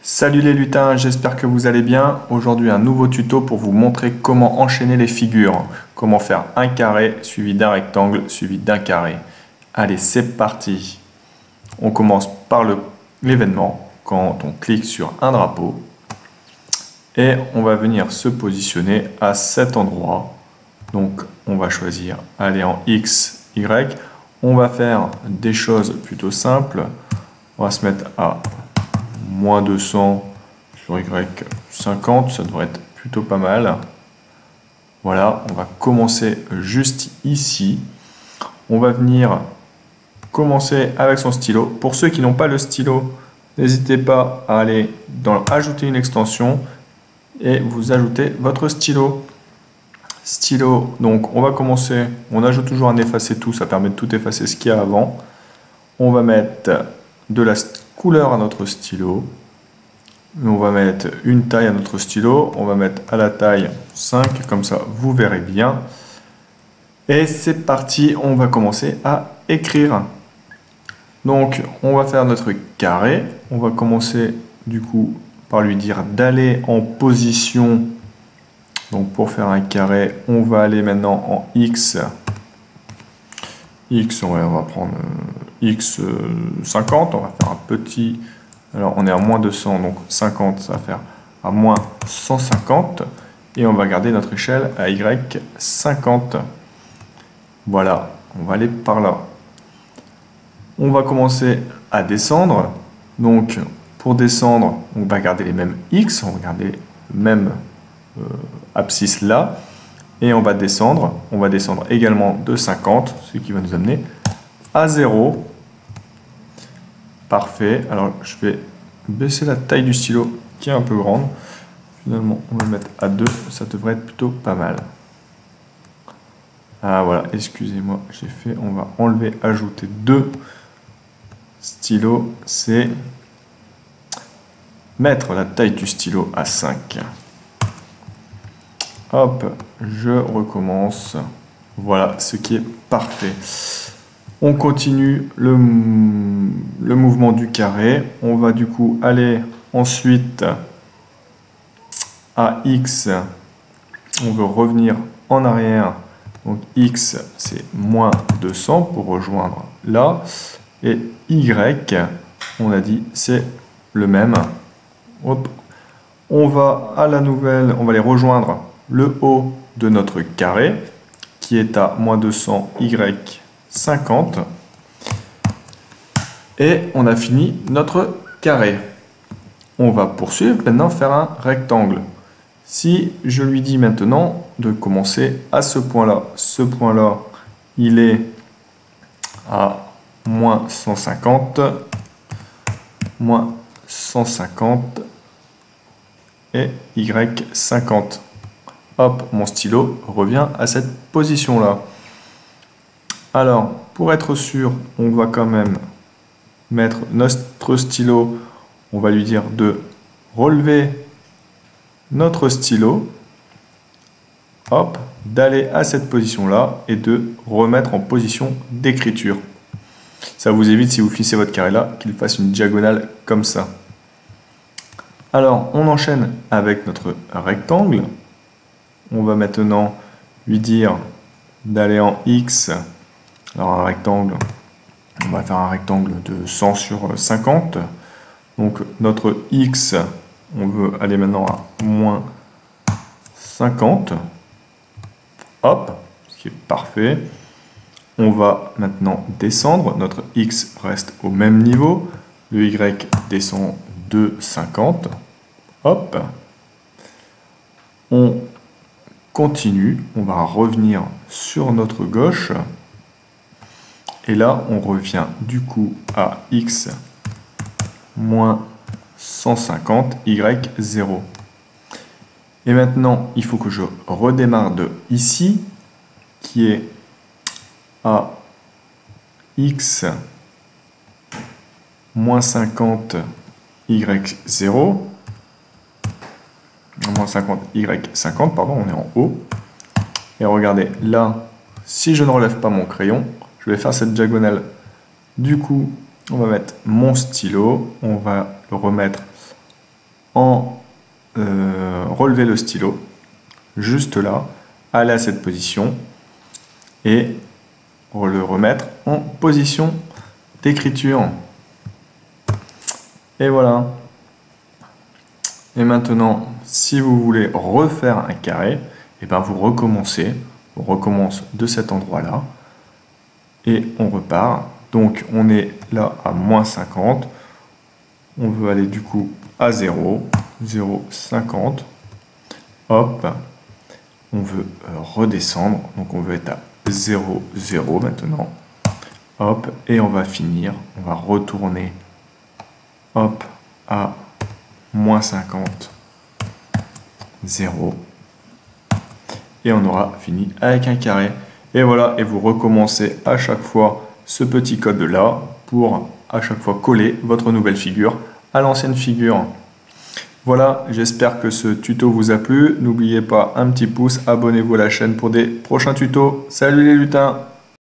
Salut les lutins, j'espère que vous allez bien. Aujourd'hui un nouveau tuto pour vous montrer comment enchaîner les figures. Comment faire un carré suivi d'un rectangle suivi d'un carré. Allez, c'est parti. On commence par l'événement quand on clique sur un drapeau. Et on va venir se positionner à cet endroit. Donc on va choisir aller en X, Y. On va faire des choses plutôt simples. On va se mettre à moins 200 sur Y 50, ça devrait être plutôt pas mal. Voilà, on va commencer juste ici. On va venir commencer avec son stylo. Pour ceux qui n'ont pas le stylo, n'hésitez pas à aller dans ajouter une extension et vous ajoutez votre stylo. Stylo, donc on va commencer, on ajoute toujours un effacer tout, ça permet de tout effacer ce qu'il y a avant. On va mettre de la couleur à notre stylo. On va mettre une taille à notre stylo. On va mettre à la taille 5, comme ça vous verrez bien. Et c'est parti, on va commencer à écrire. Donc on va faire notre carré. On va commencer du coup par lui dire d'aller en position. Donc pour faire un carré, on va aller maintenant en X. X, on va prendre X 50, on va faire un petit, alors on est à moins 200, donc 50, ça va faire à moins 150, et on va garder notre échelle à Y 50. Voilà, on va aller par là. On va commencer à descendre, donc pour descendre, on va garder les mêmes X, on va garder le même abscisse là, et on va descendre également de 50, ce qui va nous amener à 0. Parfait, alors je vais baisser la taille du stylo qui est un peu grande. Finalement, on va le mettre à 2, ça devrait être plutôt pas mal. Ah voilà, excusez-moi, j'ai fait, on va enlever, ajouter 2 stylos, c'est mettre la taille du stylo à 5. Hop, je recommence. Voilà, ce qui est parfait. On continue le mouvement du carré. On va du coup aller ensuite à X. On veut revenir en arrière. Donc X, c'est moins 200 pour rejoindre là. Et Y, on a dit, c'est le même. Hop. On va à la nouvelle, on va aller rejoindre le haut de notre carré qui est à moins 200 Y 50 et on a fini notre carré. On va poursuivre maintenant faire un rectangle. Si je lui dis maintenant de commencer à ce point-là, il est à moins 150, moins 150 et Y 50. Hop, mon stylo revient à cette position-là. Alors, pour être sûr, on va quand même mettre notre stylo, on va lui dire de relever notre stylo, hop, d'aller à cette position-là et de remettre en position d'écriture. Ça vous évite, si vous finissez votre carré-là, qu'il fasse une diagonale comme ça. Alors, on enchaîne avec notre rectangle. On va maintenant lui dire d'aller en X. Alors un rectangle, on va faire un rectangle de 100 sur 50. Donc notre X, on veut aller maintenant à moins 50. Hop, ce qui est parfait. On va maintenant descendre. Notre X reste au même niveau. Le Y descend de 50. Hop. On continue, on va revenir sur notre gauche et là on revient du coup à X moins 150 Y 0 et maintenant il faut que je redémarre de ici qui est à X moins 50 Y 0 moins 50 Y 50, pardon, on est en haut. Et regardez, là, si je ne relève pas mon crayon, je vais faire cette diagonale. Du coup, on va mettre mon stylo, on va le remettre en relever le stylo, juste là, aller à cette position et le remettre en position d'écriture. Et voilà. Et maintenant, si vous voulez refaire un carré, et ben vous recommencez. On recommence de cet endroit-là et on repart. Donc on est là à moins 50. On veut aller du coup à 0, 0, 50. Hop, on veut redescendre. Donc on veut être à 0, 0 maintenant. Hop, et on va finir. On va retourner. Hop, à moins 50, 0. Et on aura fini avec un carré. Et voilà, et vous recommencez à chaque fois ce petit code là pour à chaque fois coller votre nouvelle figure à l'ancienne figure. Voilà, j'espère que ce tuto vous a plu. N'oubliez pas un petit pouce, abonnez-vous à la chaîne pour des prochains tutos. Salut les lutins!